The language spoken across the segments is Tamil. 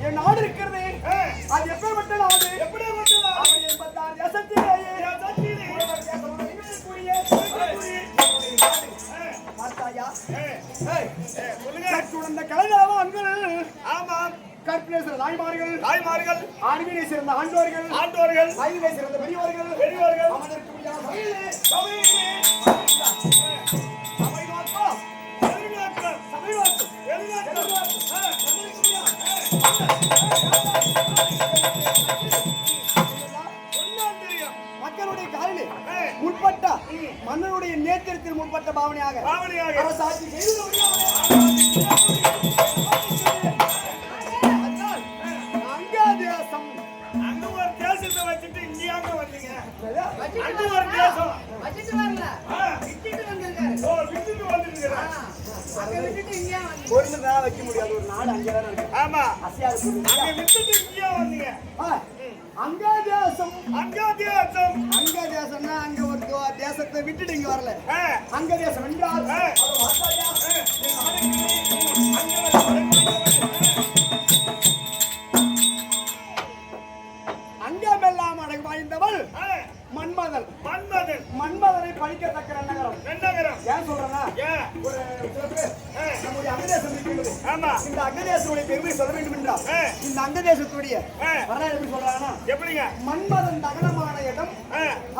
என் நாடு இருக்கிறது அது எப்பேற்பட்ட நாடு கலைஞாவும் அங்கள் கற்பினை தாய்மார்கள் ஆண்மையை சேர்ந்த ஆண்டோர்கள் வயதிலே சிறந்த பெரியவர்கள் மக்களுடைய காலிலே முற்பட்ட மன்னனுடைய நேத்திரத்தில் முற்பட்ட பாவனையாக அரசாட்சி அங்கதேசம் அங்க ஒரு தேசத்தை வச்சுட்டு இங்கேயாங்க வந்தீங்க அங்க ஒரு தேசம் வச்சிட்டு வரல விட்டுட்டு வந்திருக்காரு விட்டுட்டு வந்திருக்காரு அங்க விட்டுட்டு இங்கேயா வந்து ஒரு நாள் வைக்க முடியாது ஒரு நாள் அங்க தான இருக்கு ஆமா அசியா இருக்கு அங்க விட்டுட்டு இங்கேயா வந்தீங்க அங்கதேசம்னா அங்க ஒரு தேசத்தை விட்டுட்டு இங்க வரல அங்கதேசம் என்றால் அங்கமெல்லாம் அடங்கு வாய்ந்தவள் மன்மதனை பழிக்கத்தக்க நகரம் ஏன் சொல்றேன்னா ஒரு நம்முடைய அங்கதேசம் இருக்கிறது இந்த அங்கதேசத்துடைய பெருமை சொல்ல வேண்டும் என்றால் இந்த அங்கதேசத்துடைய வரலாறு எப்படி சொல்றாங்கன்னா எப்படிங்க மன்மதன் தகனமான இடம்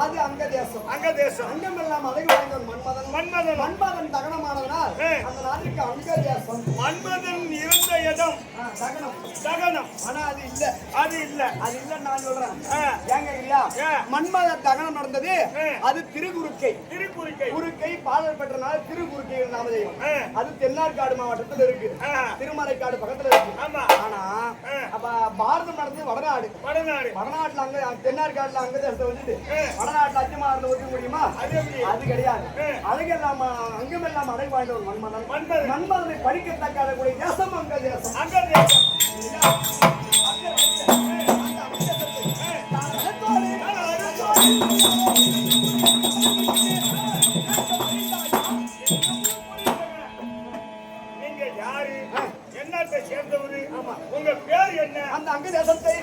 அது அங்கதேசம் அங்கமெல்லாம் அழகு வாய்ந்தவன் மன்மதன் தகனமானதனால் அந்த நாட்டுக்கு அங்கதேசம் மன்மதன் இருந்த இடம் தகனம் ஆனா அது இல்ல நான் சொல்றேன் ஏங்க இல்லையா மன்மத தகனம் நடந்தது அது திருக்குறுக்கை பாடல் பெற்ற நாள் திருக்குறுக்கை நாமதேயம் அது தென்னார்காடு மாவட்டத்தில் இருக்கு திருமலைக்காடு பக்கத்துல இருக்கு ஆனா அப்ப பாரதம் நடந்தது வடநாட்டுல அங்க தென்னார்காடுல அங்க தேசத்தை வந்துட்டு வடநாட்டுல அச்சமாறுல ஒதுக்க முடியுமா அது கிடையாது அழகெல்லாம் அங்கமெல்லாம் அடை வாய்ந்தவர் மன்மதனை படிக்கத்தக்க கூடிய தேசம் அங்க தேசம் நீங்க யாரு என்னத்தை சேர்ந்தவரு உங்க பேர் என்ன அந்த அங்க தேசத்தை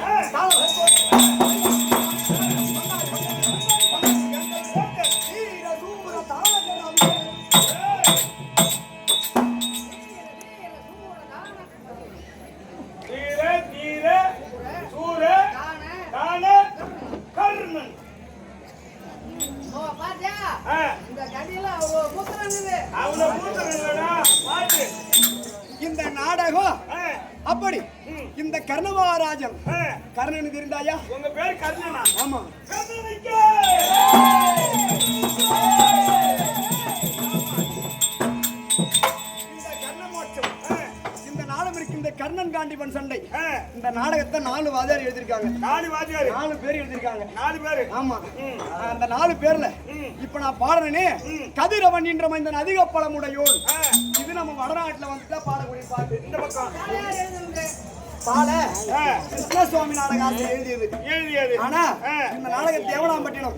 இந்த நாடகம் அப்படி இந்த கர்ணமகாராஜன் கர்ணன் தெரிந்தாயா உங்க பேர் கர்ணனா ஆமா கர்ணன் காண்டிபன் சண்டை இந்த நாடகத்தை 4 வாத்தியார் எழுதிருக்காங்க 4 பேர் எழுதிருக்காங்க 4 பேர் ஆமா அந்த 4 பேர்ல இப்ப நான் பாடுறேனே கதிரவன் என்ற மைந்தன் அதிக பழமுடையோன் இது நம்ம வடநாட்டுல வந்துட்டா பாடக்கூடிய பாட்டு இந்த பக்கம் பால கிருஷ்ணசுவாமி நாடகம் எழுதியது ஆனா இந்த நாடகம் தேவனாம்பட்டினம்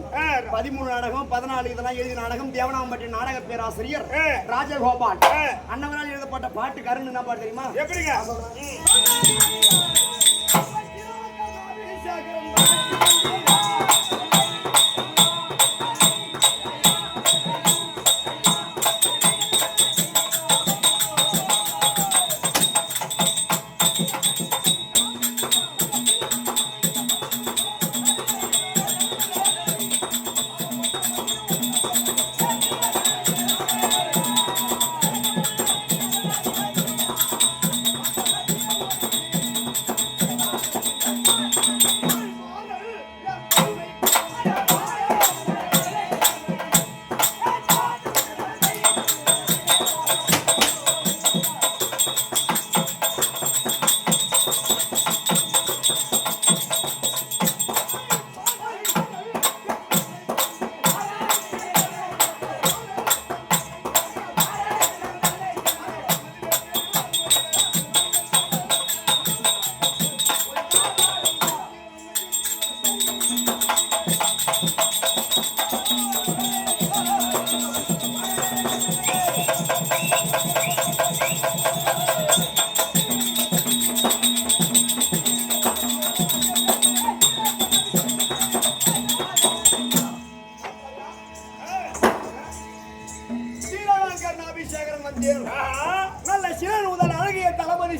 13 நாடகம் 14 இதெல்லாம் எழுதிய நாடகம் தேவனாம்பட்டினம் நாடக பேராசிரியர் ராஜகோபால் அண்ணவரால் எழுதப்பட்ட பாட்டு கருண் என்ன பாட்டு தெரியுமா எப்படிங்க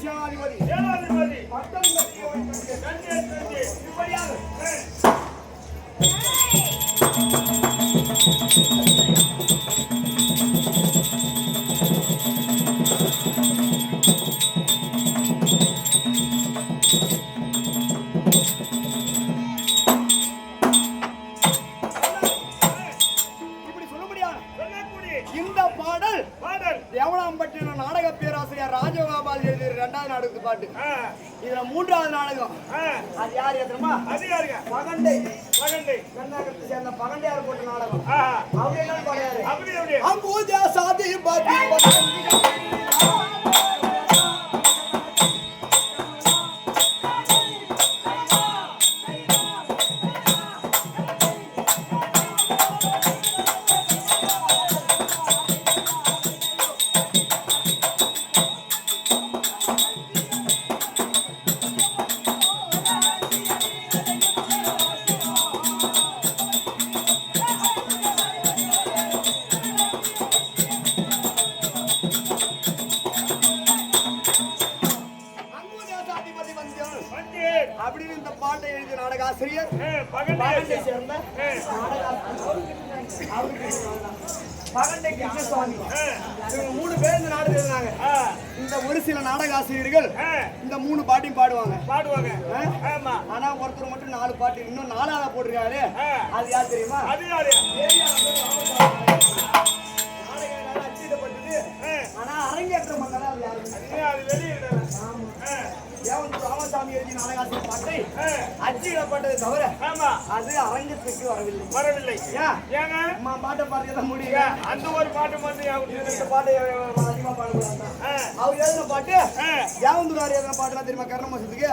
சேனாபதி சேனாதிபதி பட்டம் கட்டிய இப்படியாக தேவனாம்பட்டினம் நாடக பேராசிரியர் ராஜகோபால் எழுதிய 2வது நாடகத்து பாட்டு. இதுல 3வது நாடகம். அது யார் தெரியுமா? அது யாருங்க? பகண்டை கர்நாடகத்தை சேர்ந்த பகண்டையார் போட்ட நாடகம். அவர் என்ன பாடுறாரு? அப்படி அம்பூஜா சாதி பாதி அப்படின்னு இந்த பாட்டை எழுதிய நாடக ஆசிரியர் பகண்டை சேர்ந்த பகண்டை கிருஷ்ணசுவாமி. இவங்க 3 பேர் இந்த நாடகம் எழுதினாங்க. இந்த ஒரு சில நாடக ஆசிரியர்கள் இந்த 3 பாட்டையும் பாடுவாங்க. ஆனா ஒருத்தர் மட்டும் 4 பாட்டு இன்னும் 4ஆவது போட்டிருக்காரு. அது யார் தெரியுமா? நாடகம் அச்சிடப்பட்டது. ஆனா அரங்கேற்றம் பண்ணல. அது யாரு? ராமசாமி எழுதி நாடகாசிரியர் பாட்டை அச்சிடப்பட்டது தவிர அது அரங்கத்துக்கு வரவில்லை. பாட்டை பார்க்க முடியுங்க. அந்த ஒரு பாட்டு மட்டும் பாட்டை அதிகமா பாடக்கூடாது. அவர் எழுதின பாட்டு யாவந்தூரார் எழுதின பாட்டுலாம் தெரியுமா? கர்ணமாசத்துக்கு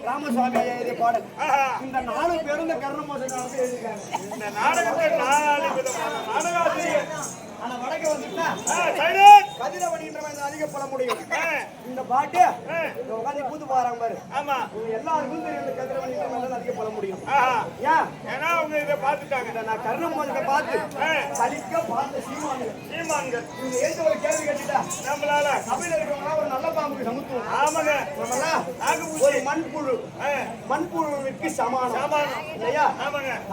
ராமசாமி எழுதிய பாடல். இந்த 4 பேரும் இந்த கர்ணமாசம் எழுதியிருக்காங்க. இந்த நாடகத்தை 4 விதமான நாடகாசிரியர். ஆனா வடக்கு வந்துட்டா கதிரவணின்றவன் அதிக பல முடியும். இந்த பாட்டு உட்காந்து கூத்து பாருங்க பாரு. ஆமா, எல்லாருக்கும் தெரியும் இந்த கதிரவணின்றவன் அதிக பல முடியும். ஏன்னா அவங்க இதை பார்த்துட்டாங்க. நான் கர்ணமாசத்தை பார்த்து சலிக்க பார்த்த சீமான்கள் இவங்க ஏற்ற ஒரு கேள்வி கேட்டுட்டா நம்மளால சபையில இருக்கவங்க ஒரு நல்ல பாம்புக்கு சமுத்துவோம். ஆமாங்க, ஒரு மண்புழுவிற்கு சமானம் இல்லையா?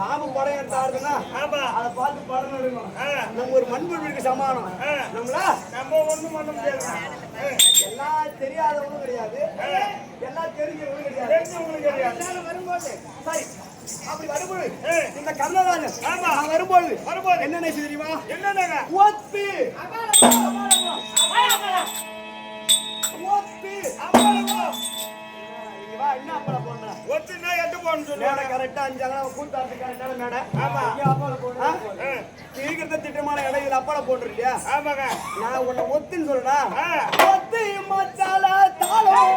பாம்பு படம் எடுத்தாருன்னா அதை பார்த்து படம் எடுக்கணும். நம்ம ஒரு மண்புழுவிற்கு சமானம். நம்ம ஒண்ணும் பண்ண முடியாது. எல்லாம் தெரியாதவங்களும் கிடையாது, எல்லாம் தெரிஞ்சவங்களும் கிடையாது. வரும்போது சரி அப்படி வரும்போது இந்த கர்ணராஜன் வரும்போது என்ன நினைச்சு தெரியுமா? என்னங்க ஒத்து என்ன அப்பள போடுற ஒத்துனா எட்டு போன்னு சொல்லு. கரெக்டா 5 அங்க கூத்தாட்டு கரெக்டான மேடை. ஆமா, இங்க அப்பள போடுற தீர்க்கத திட்டமான இடையில அப்பள போட்டுறியா? ஆமாங்க, நான் உன்னை ஒத்துன்னு சொல்றா. ஒத்து மச்சால தாளம்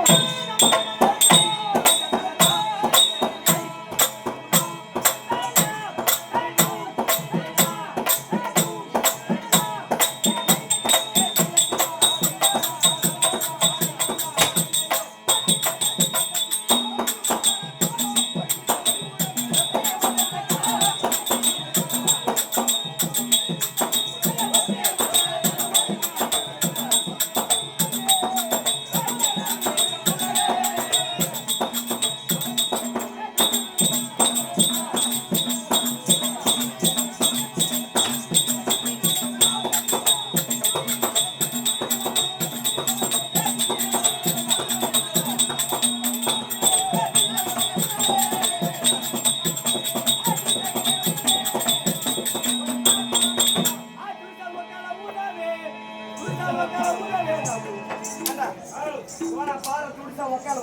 பாரு துடிசா உக்கால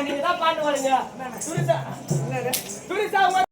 நீங்க தான் பாட்டு வரீங்க துரிசா